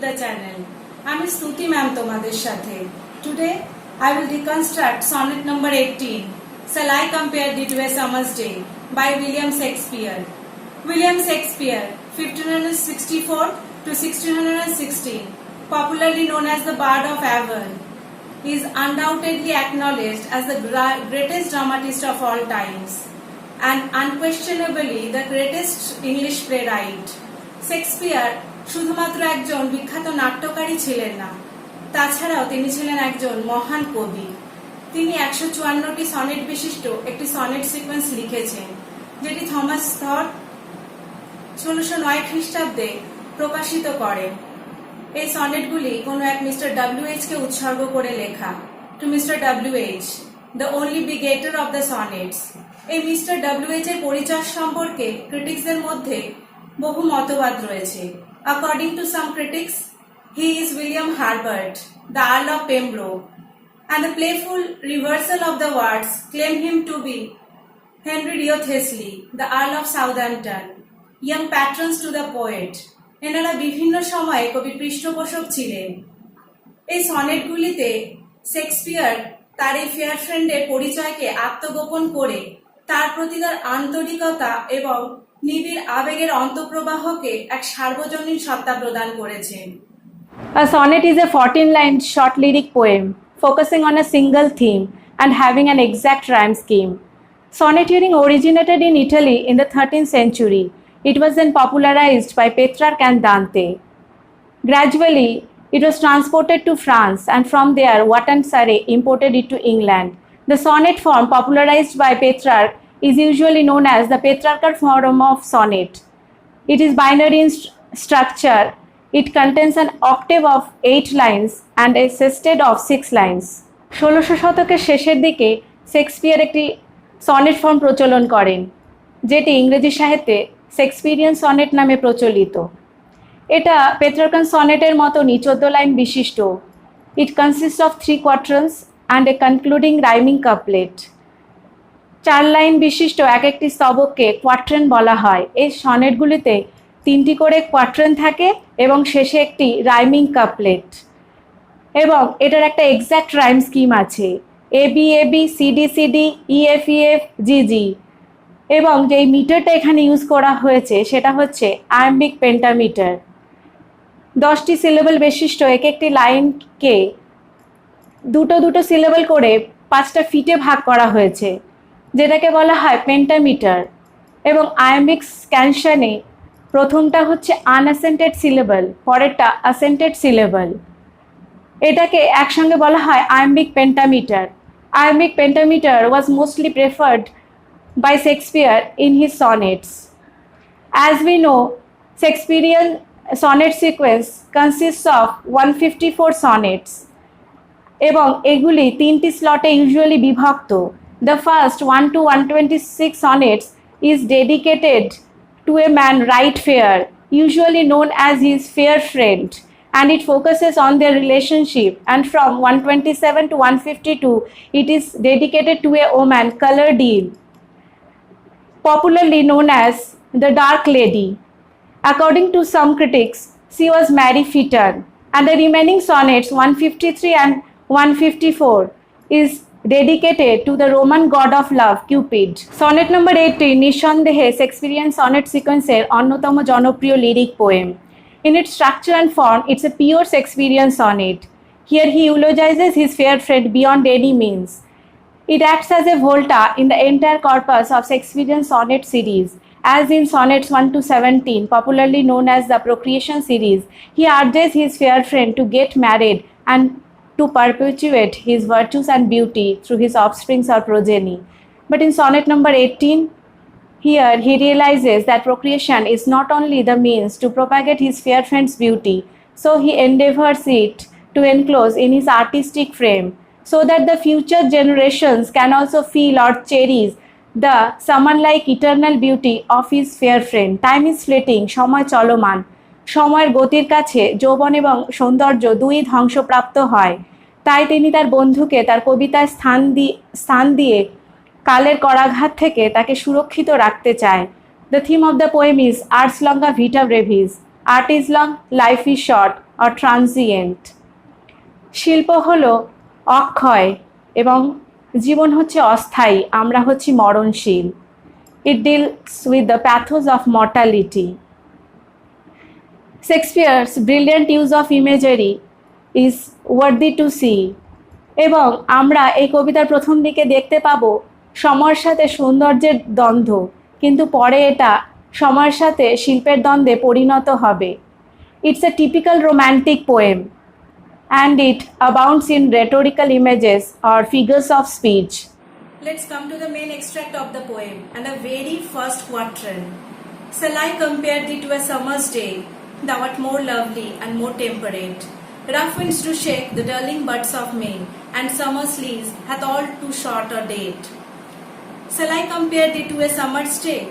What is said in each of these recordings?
the channel. আমি স্তুতি ma'am তোমাদের সাথে. Today I will reconstruct sonnet number 18. Shall I compare thee to a summer's day by William Shakespeare. William Shakespeare, 1564 to 1616, popularly known as the Bard of Avon, is undoubtedly acknowledged as the greatest dramatist of all times and unquestionably the greatest English playwright. Shakespeare শুধুমাত্র একজন বিখ্যাত নাট্যকারী ছিলেন না, তাছাড়াও তিনি ছিলেন একজন মহান কবি. তিনি 154টি সনেট বিশিষ্ট একটি সনেট সিকোয়েন্স লিখেছেন, যেটি থমাস থট 1609 খ্রিস্টাব্দে প্রকাশিত করেন. এই সনেটগুলি কোনো এক মিস্টার ডব্লিউএইচ কে উৎসর্গ করে লেখা. To mister W H, the only begetter of the sonnets. এই মিস্টার ডব্লিউএইচ এর পরিচয় সম্পর্কে ক্রিটিক্সদের মধ্যে বহু মতবাদ রয়েছে. According to some critics, he is William Herbert, the Earl of Pembroke, and the playful reversal of the words claim him to be Henry Wriothesley, the Earl of Southampton, young patrons to the poet. এনারা বিভিন্ন সময়ে কবি পৃষ্ঠপোষক ছিলেন. এই সনেটগুলিতে Shakespeare তার এই fair ফ্রেন্ডের পরিচয়কে আত্মগোপন করে তার প্রতি তার আন্তরিকতা এবং নিবিড় আবেগের অন্তঃপ্রবাহকে এক সার্বজনীন সত্তা প্রদান করেছেন. A sonnet is a 14-line short lyric poem focusing on a single theme and having an exact rhyme scheme. Sonneteering originated in Italy in the 13th century. It was then popularized by Petrarch and Dante. Gradually, it was transported to France, and from there, Watt and Surrey imported it to England. The sonnet form popularized by Petrarch is usually known as the Petrarchal form of sonnet. It is binary in structure. It contains an octave of 8 lines and a sestet of 6 lines. 1600 শতকের শেষের দিকে Shakespeare একটি sonnet form প্রচলন করেন, যেটি ইংরেজি সাহিত্যে Shakespearean sonnet নামে প্রচলিত. এটা পেট্রার্কান সনেটের মতনই 14 লাইন বিশিষ্ট. It consist of 3 quatrains and a concluding rhyming couplet. 4 line বিশিষ্ট এক একটি স্তবককে কোয়াট্রেন বলা হয়. এই সনেটগুলিতে 3টি করে কোয়াট্রেন থাকে এবং শেষে একটি রাইমিং কাপলেট, এবং এটার একটা এক্স্যাক্ট রাইম স্কিম আছে, A B A B, C D C D, E F E F, G G. এবং যেই মিটারটা এখানে ইউজ করা হয়েছে সেটা হচ্ছে আয়াম্বিক পেন্টামিটার. 10টি সিলেবল বিশিষ্ট এক একটি লাইনকে দুটো সিলেবল করে 5টা ফিটে ভাগ করা হয়েছে, যেটাকে বলা হয় পেন্টামিটার. এবং আয়াম্বিক স্ক্যানশনে প্রথমটা হচ্ছে আনঅ্যাসেন্টেড সিলেবল, পরেরটা অ্যাসেন্টেড সিলেবল. এটাকে একসঙ্গে বলা হয় iambic pentameter. Iambic pentameter was mostly preferred by Shakespeare in his sonnets. As we know, Shakespearean sonnet sequence consists of 154 sonnets এবং এগুলি 3টি স্লটে ইউজুয়ালি বিভক্ত. The first 1 to 126 sonnets is dedicated to a man right fair, usually known as his fair friend, and it focuses on their relationship. And from 127 to 152 it is dedicated to a woman color deal, popularly known as the Dark Lady. According to some critics, she was Mary Fitton. And the remaining sonnets 153 and 154 is dedicated to the Roman god of love, Cupid. Sonnet number 18 নিঃসন্দেহে Shakespearean sonnet sequenceর অন্যতম জনপ্রিয় lyric poem. In its structure and form, it's a pure Shakespearean sonnet. Here he eulogizes his fair friend beyond any means. It acts as a volta in the entire corpus of Shakespearean sonnet series. As in sonnets 1 to 17, popularly known as the Procreation series, he urges his fair friend to get married and to perpetuate his virtues and beauty through his offsprings or progeny. But in sonnet number 18, here he realizes that procreation is not only the means to propagate his fair friend's beauty, so he endeavors it to enclose in his artistic frame, so that the future generations can also feel or cherish the summer-like eternal beauty of his fair friend. Time is fleeting, সময় চলমান. সময়ের গতির কাছে যৌবন এবং সৌন্দর্য দুই ধ্বংসপ্রাপ্ত হয়. তাই তিনি তার বন্ধুকে তার কবিতায় স্থান দিয়ে কালের করাঘাত থেকে তাকে সুরক্ষিত রাখতে চায়. The theme of the poem is Ars longa vita brevis. Art is long, life is short. or transient. শিল্প হলো অক্ষয় এবং জীবন হচ্ছে অস্থায়ী, আমরা হচ্ছি মরণশীল. It deals with the pathos of mortality. Shakespeare's brilliant use of imagery is worthy to see. এবং আমরা এই কবিতার প্রথম দিকে দেখতে পাবো সময়ের সাথে সৌন্দর্যের দ্বন্দ্ব, কিন্তু পরে এটা সময়ের সাথে শিল্পের দ্বন্দ্বে পরিণত হবে. It's a typical romantic poem and it abounds in rhetorical images or figures of speech. Let's come to the main extract of the poem and the very first quatrain. Shall I compare thee to a summer's day? Thou art more lovely and more temperate. Rough winds do shake the darling buds of May, and summer's lease hath all too short a date. Shall I compare thee to a summer's day?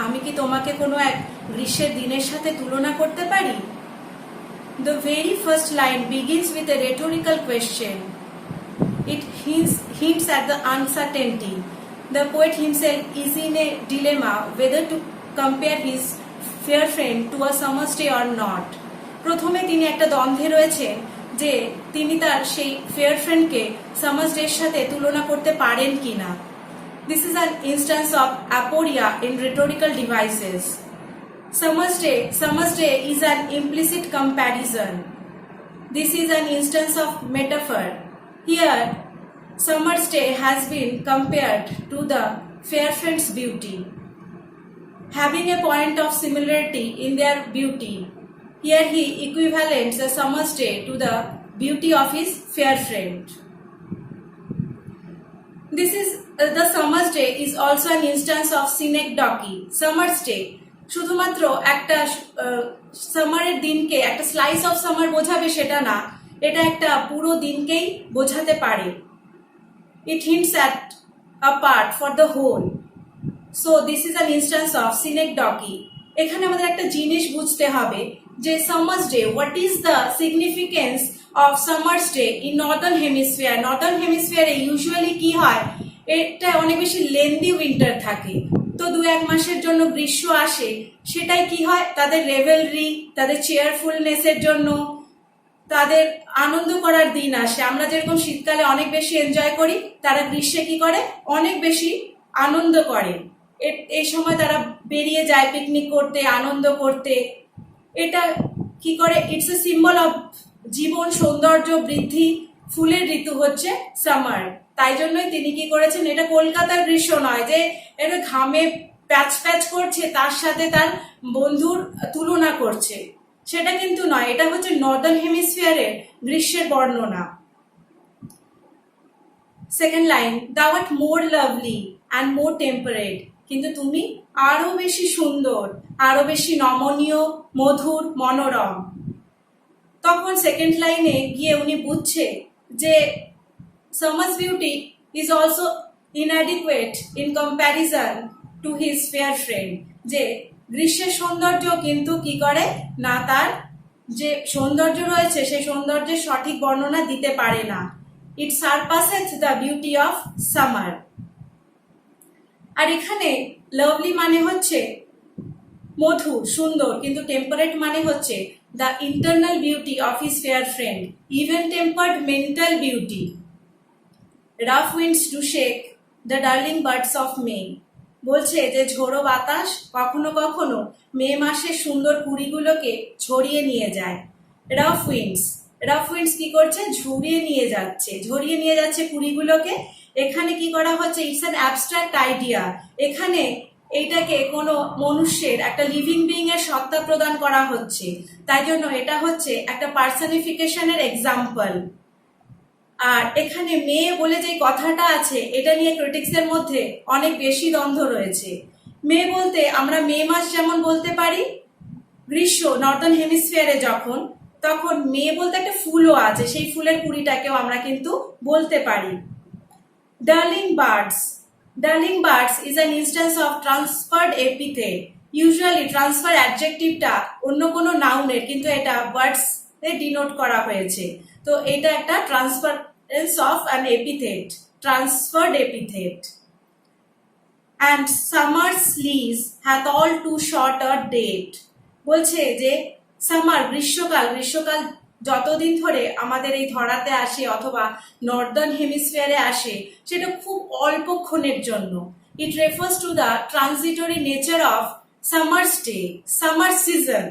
আমি কি তোমাকে কোনো এক গ্রীষ্মের দিনের সাথে তুলনা করতে পারি? The very first line begins with a rhetorical question. It hints at the uncertainty. The poet himself is in a dilemma whether to compare his fair friend to a summer's day or not. প্রথমে তিনি একটা দ্বন্দ্বে রয়েছেন যে তিনি তার সেই fair ফ্রেন্ডকে সামার্স ডের সাথে তুলনা করতে পারেন কিনা. This is an instance of aporia in rhetorical devices. Summer's day is an implicit comparison. This is an instance of metaphor. Here, summer's day has been compared to the fair friend's beauty, having a point of similarity in their beauty. Here he equivalents the summer's day to the beauty of his fair friend. This is the summer's day is also an instance of synecdoche. Summer's day শুধুমাত্র একটা সামারের দিনকে, একটা slice of summer বোঝাবে সেটা না, এটা একটা পুরো দিনকেই বোঝাতে পারে. It hints at a part for the whole. So this is an instance of synecdoche. এখানে আমাদের একটা জিনিস বুঝতে হবে যে summer's day, what is the significance of summer's day in northern hemisphere. Northern হেমিস্ফিয়ারে ইউজুয়ালি কি হয়, এটা অনেক বেশি লেন্দি উইন্টার থাকে, তো 2-1 মাসের জন্য গ্রীষ্ম আসে. সেটাই কি হয়, তাদের রেভেলরি, তাদের চেয়ারফুলনেসের জন্য, তাদের আনন্দ করার দিন আসে. আমরা যেরকম শীতকালে অনেক বেশি এনজয় করি, তারা গ্রীষ্মে কি করে, অনেক বেশি আনন্দ করে. এই সময় তারা বেরিয়ে যায় পিকনিক করতে, আনন্দ করতে. এটা কি করে, ইটস এ সিম্বল অফ জীবন, সৌন্দর্য, বৃদ্ধি. ফুলের ঋতু হচ্ছে সামার. তাই জন্যই তিনি কি করেছেন, এটা কলকাতার গ্রীষ্ম নয় যে এটা ঘামে প্যাচ প্যাচ করছে তার সাথে তার বন্ধুর তুলনা করছে, সেটা কিন্তু নয়. এটা হচ্ছে নর্দার্ন হেমিস্ফিয়ারের গ্রীষ্মের বর্ণনা. Second line, thou art more lovely and more temperate. কিন্তু তুমি আরো বেশি সুন্দর, আরো বেশি নমনীয়, মধুর, মনোরম. তখন সেকেন্ড লাইনে গিয়ে উনি বুঝছে যে summer's beauty is also inadequate in comparison to his fair friend. যে গ্রীষ্মের সৌন্দর্য কিন্তু কি করে না, তার যে সৌন্দর্য রয়েছে সেই সৌন্দর্যের সঠিক বর্ণনা দিতে পারে না. It surpasses the beauty of summer. আর এখানে লাভলি মানে হচ্ছে মধুর, সুন্দর, কিন্তু টেম্পারেট মানে হচ্ছে the internal beauty of his fair friend, even tempered mental beauty. Rough winds do shake the darling buds of May. বলছে যে ঝোড়ো বাতাস কখনো কখনো মে মাসের সুন্দর কুড়িগুলোকে ছড়িয়ে নিয়ে যায়. রাফ উইন্ডস কি করছে, ঝরিয়ে নিয়ে যাচ্ছে কুড়িগুলোকে. এখানে কি করা হচ্ছে, ইটস অ্যান অ্যাবস্ট্রাক্ট আইডিয়া. এখানে এইটাকে কোনো মনুষ্যের, একটা লিভিং বিং এর সত্তা প্রদান করা হচ্ছে, তাই জন্য এটা হচ্ছে একটা পার্সনিফিকেশনের এক্সাম্পল. আর এখানে মেয়ে বলে যে কথাটা আছে, এটা নিয়ে ক্রিটিক্সের মধ্যে অনেক বেশি দ্বন্দ্ব রয়েছে. মেয়ে বলতে আমরা মে মাস যেমন বলতে পারি, গ্রীষ্ম নর্দার্ন হেমিস্ফিয়ারে যখন, তখন মে বলতে একটা ফুলও আছে, সেই ফুলের কুড়িটাকেও আমরা কিন্তু বলতে পারি. Darling birds is an instance of transferred epithet. Usually transfer অ্যাডজেক্টিভটা অন্য কোনো নাউনের, কিন্তু এটা বার্ডস এ ডিনোট করা হয়েছে. তো এটা একটা transference of an epithet, transferred epithet. And summer's lease hath all too short a date. বলছে যে সামার গ্রীষ্মকাল যতদিন ধরে আমাদের এই ধরাতে আসে অথবা নর্দার্ন হেমিস্ফিয়ারে আসে সেটা খুব অল্পক্ষণের জন্য। It refers to the transitory nature of summer stay, summer season.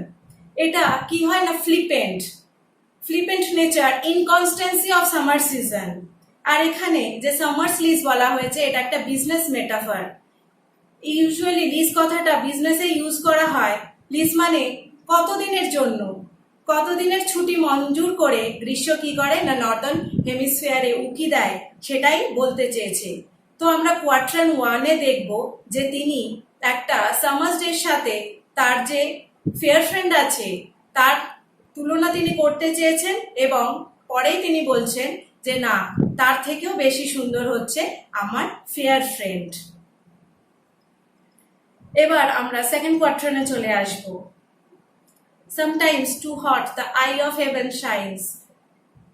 এটা কি হয় না, ফ্লিপেন্ট নেচার, ইনকনস্ট্যান্সি অফ সামার সিজন। আর এখানে যে সামার লিজ বলা হয়েছে এটা একটা বিজনেস মেটাফার। ইউজুয়ালি লিজ কথাটা বিজনেসে ইউজ করা হয়। লিজ মানে কতদিনের জন্য, কতদিনের ছুটি মঞ্জুর করে গ্রীষ্ম কি করে না নর্দার্ন হেমিস্ফিয়ারে উকি দেয়, সেটাই বলতে চেয়েছে। তো আমরা কোয়ার্ট্রান 1-এ দেখব যে তিনি একটা সামার্স ডের সাথে তার যে ফেয়ার ফ্রেন্ড আছে তার তুলনা তিনি করতে চেয়েছেন এবং পরেই তিনি বলছেন যে না, তার থেকেও বেশি সুন্দর হচ্ছে আমার ফেয়ার ফ্রেন্ড। এবার আমরা সেকেন্ড কোয়ার্ট্রানে চলে আসব। Sometimes too hot the eye of heaven shines,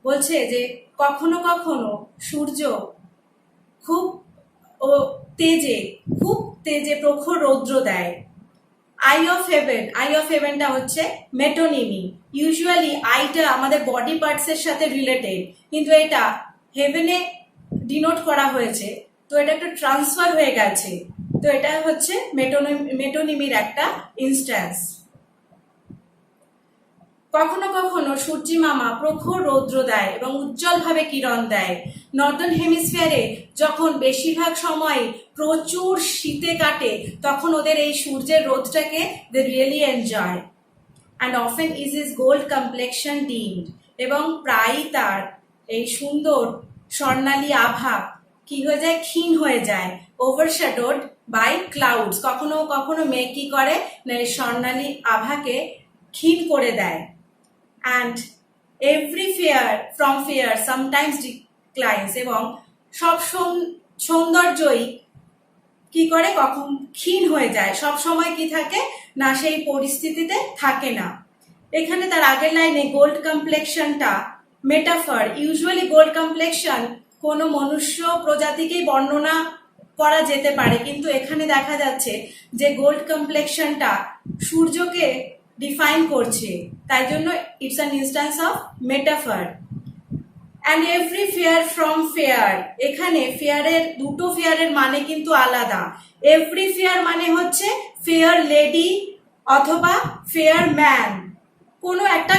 বলছে যে কখনো কখনো সূর্য খুব তেজে প্রখর রৌদ্র দেয়। আই অফ হেভেনটা হচ্ছে মেটোনিমি। ইউজুয়ালি আইটা আমাদের বডি পার্টস এর সাথে রিলেটেড, কিন্তু এটা হেভেনে ডিনোট করা হয়েছে, তো এটা একটা ট্রান্সফার হয়ে গেছে। তো এটা হচ্ছে মেটোনিমির একটা ইনস্ট্যান্স। কখনো কখনো সূর্যি মামা প্রখর রৌদ্র দেয় এবং উজ্জ্বলভাবে কিরণ দেয়। নর্দার্ন হেমিস্ফিয়ারে যখন বেশিরভাগ সময় প্রচুর শীতে কাটে তখন ওদের এই সূর্যের রোদটাকে they really enjoy. And often is is gold complexion dimmed, এবং প্রায়ই তার এই সুন্দর স্বর্ণালী আভা কি হয়ে যায়, ক্ষীণ হয়ে যায়। ওভারশ্যাডোড বাই ক্লাউডস, কখনো কখনো মেঘ কি করে না এই স্বর্ণালী আভাকে ক্ষীণ করে দেয়। And every fear from fear sometimes declines, এবং সব সৌন্দর্যই কি করে কখন ক্ষীণ হয়ে যায়, সব সময় কি থাকে না সেই পরিস্থিতিতে থাকে না। এখানে তার আগের লাইনে গোল্ড কমপ্লেকশনটা মেটাফার। ইউজুয়ালি গোল্ড কমপ্লেকশন কোনো মনুষ্য প্রজাতিকেই বর্ণনা করা যেতে পারে, কিন্তু এখানে দেখা যাচ্ছে যে গোল্ড কমপ্লেকশনটা সূর্যকে ডিফাইন করছে, তাই জন্য it's an instance of metaphor. And every fair from fair, এখানে ফেয়ারের দুটো ফেয়ারের মানে কিন্তু আলাদা। এভরি ফেয়ার মানে হচ্ছে ফেয়ার লেডি অথবা ফেয়ার ম্যান, কোনো একটা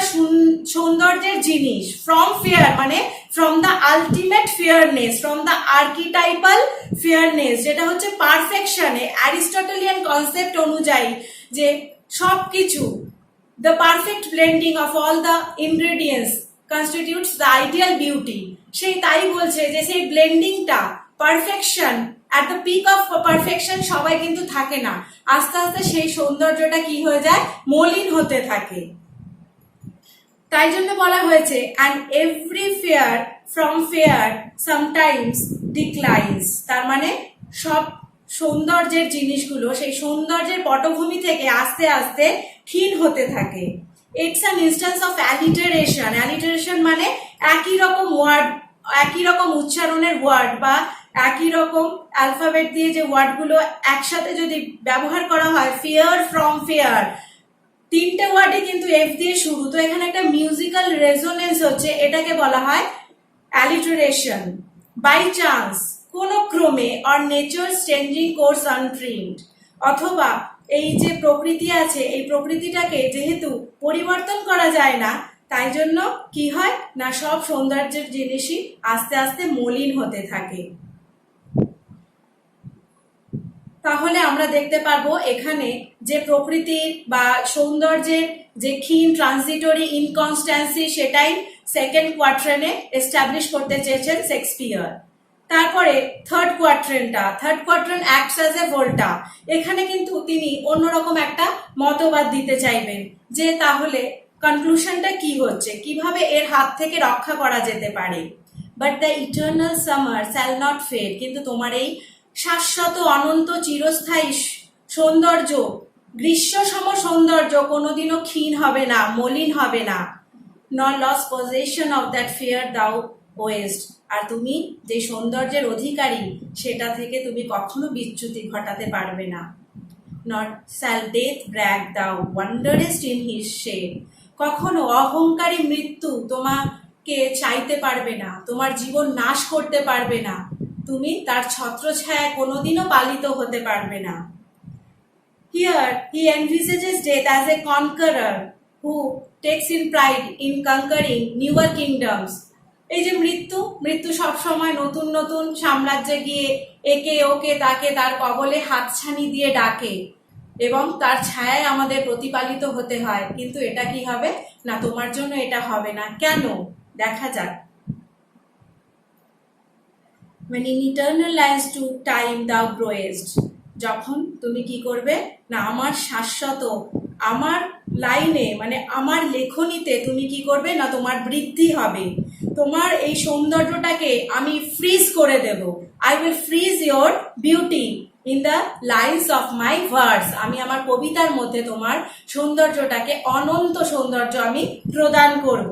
সৌন্দর্যের জিনিস। ফ্রম ফেয়ার মানে from the ultimate fairness, from the archetypal fairness, যেটা হচ্ছে পারফেকশনে অ্যারিস্টটলিয়ান কনসেপ্ট অনুযায়ী যে সবকিছু, the perfect blending of all the ingredients constitutes the ideal beauty। সেই তাই বলছে যে সেই ব্লেন্ডিংটা, perfection, at the peak of perfection সবাই কিন্তু থাকে না, আস্তে আস্তে সেই সৌন্দর্যটা কি হয়ে যায়, মলিন হতে থাকে। তাই জন্য বলা হয়েছে and every fair from fair sometimes declines, তার মানে সব সৌন্দর্যের জিনিসগুলো সেই সৌন্দর্যের পটভূমি থেকে আস্তে আস্তে ক্ষীণ হতে থাকে। It's an instance of alliteration. Alliteration মানে একই রকম ওয়ার্ড, একই রকম উচ্চারণের ওয়ার্ড বা একই রকম অ্যালফাবেট দিয়ে যে ওয়ার্ডগুলো একসাথে যদি ব্যবহার করা হয়, ফেয়ার ফ্রম ফেয়ার, তিনটে ওয়ার্ডে কিন্তু এফ দিয়ে শুরু, তো এখানে একটা মিউজিক্যাল রেজোনেন্স হচ্ছে, এটাকে বলা হয় অ্যালিটারেশন। বাই চান্স, কোনো ক্রমে, or nature changing course untrimmed, অথবা এই যে প্রকৃতি আছে এই প্রকৃতিটাকে যেহেতু পরিবর্তন করা যায় না, তাই জন্য কি হয় না সব সৌন্দর্যের জিনিসই আস্তে আস্তে মলিন হতে থাকে। তাহলে আমরা দেখতে পারবো এখানে যে প্রকৃতির বা সৌন্দর্যের যে ক্ষীণ ট্রানজিটরি ইনকনস্ট্যান্সি সেটাই সেকেন্ড কোয়ার্ট্রেনে এস্টাবলিশ করতে চেয়েছেন শেক্সপিয়ার। তারপরে third quatrain acts as a volta. এখানে কিন্তু তিনি অন্যরকম একটা মতবাদ দিতে চাইবেন যে তাহলে কনক্লুশনটা কি হচ্ছে, কিভাবে এর হাত থেকে রক্ষা করা যেতে পারে। But the eternal summer shall not fade, কিন্তু তোমার এই শাশ্বত অনন্ত চিরস্থায়ী সৌন্দর্য, গ্রীষ্মসম সৌন্দর্য কোনোদিনও ক্ষীণ হবে না, মলিন হবে না। Not lose possession of that fair thou owest, আর তুমি যে সৌন্দর্যের অধিকারী সেটা থেকে তুমি কখনো বিচ্যুতি ঘটাতে পারবে না। নট শ্যাল ডেথ ব্র্যাগ দাও ওয়ান্ডারেস্ট ইন হিজ শেড, কখনো অহংকারী মৃত্যু তোমাকে চাইতে পারবে না, তোমার জীবন নাশ করতে পারবে না, তুমি তার ছত্রছায়ায় কোনোদিনও পালিত হতে পারবে না। Here he envisages death as a conqueror who takes in pride in conquering newer kingdoms. এই যে মৃত্যু সবসময় নতুন নতুন সাম্রাজ্যে গিয়ে একে ওকে তাকে তার কবলে হাতছানি দিয়ে ডাকে এবং তার ছায়ায় আমাদের প্রতিপালিত হতে হয়। কিন্তু এটা কি হবে না, তোমার জন্য এটা হবে না। কেন? দেখা যাক। When in eternal lines to time thou growest, যখন তুমি কি করবে না, আমার শাশ্বত আমার লাইনে মানে আমার লেখনীতে তুমি কি করবে না, তোমার বৃদ্ধি হবে। তোমার এই সৌন্দর্যটাকে আমি ফ্রিজ করে দেব। I will freeze your beauty in the lines of my verse. আমি আমার কবিতার মধ্যে তোমার সৌন্দর্যটাকে অনন্ত সৌন্দর্য আমি প্রদান করব।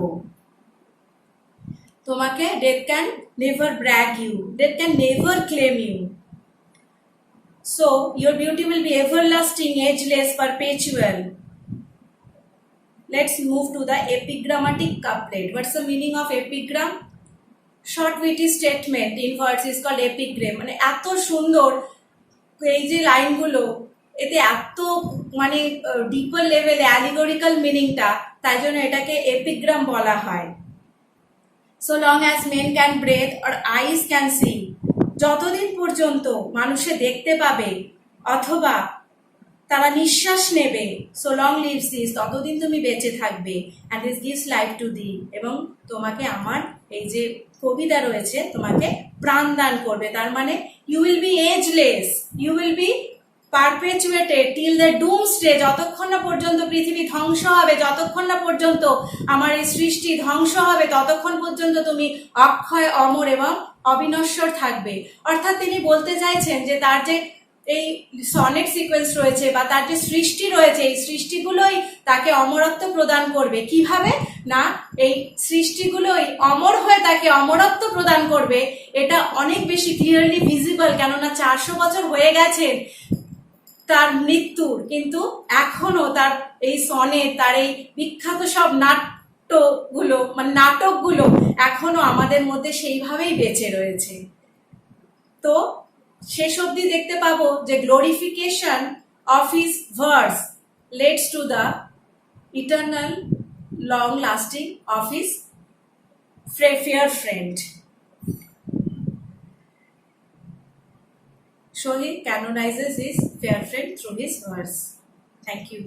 তোমাকে death can never brag you, death can never claim you. So your beauty will be everlasting, ageless, perpetual. Let's move to the epigrammatic couplet. What's the meaning of epigram? Short witty statement in words is called epigram. মানে এত সুন্দর এই যে লাইনগুলো, এতে এত মানে ডিপার লেভেলে অ্যালিগরিক্যাল মিনিংটা, তাই জন্য এটাকে এপিগ্রাম বলা হয়। So long as men can breathe or eyes can see, যতদিন পর্যন্ত মানুষে দেখতে পাবে অথবা তারা নিঃশ্বাস নেবে, so long lives this, ততদিন তুমি বেঁচে থাকবে, and this gives life to thee, এবং তোমাকে আমার এই যে কবিতা রয়েছে তোমাকে প্রাণদান করবে। তার মানে you will be ageless, you will be perpetuated till the doomsday, যতক্ষণ না পর্যন্ত পৃথিবী ধ্বংস হবে, যতক্ষণ না পর্যন্ত আমার এই সৃষ্টি ধ্বংস হবে, ততক্ষণ পর্যন্ত তুমি অক্ষয় অমর এবং অবিনশ্বর থাকবে। অর্থাৎ তিনি বলতে চাইছেন যে তার যে এই সনেট সিকোয়েন্স রয়েছে বা তার যে সৃষ্টি রয়েছে, এই সৃষ্টিগুলোই তাকে অমরত্ব প্রদান করবে। কিভাবে না, এই সৃষ্টিগুলোই অমর হয়ে তাকে অমরত্ব প্রদান করবে। এটা অনেক বেশি ক্লিয়ারলি ভিজিবল, কেননা 400 বছর হয়ে গেছে তার মৃত্যুর, কিন্তু এখনো তার এই সনেট, তার এই বিখ্যাত সব নাটকগুলো এখনো আমাদের মধ্যে সেইভাবেই বেঁচে রয়েছে। তো শেষ অবধি দেখতে পাবো যে glorification of his verse leads to the eternal long lasting of his fair friend. So he canonizes his fair friend through his verse. Thank you.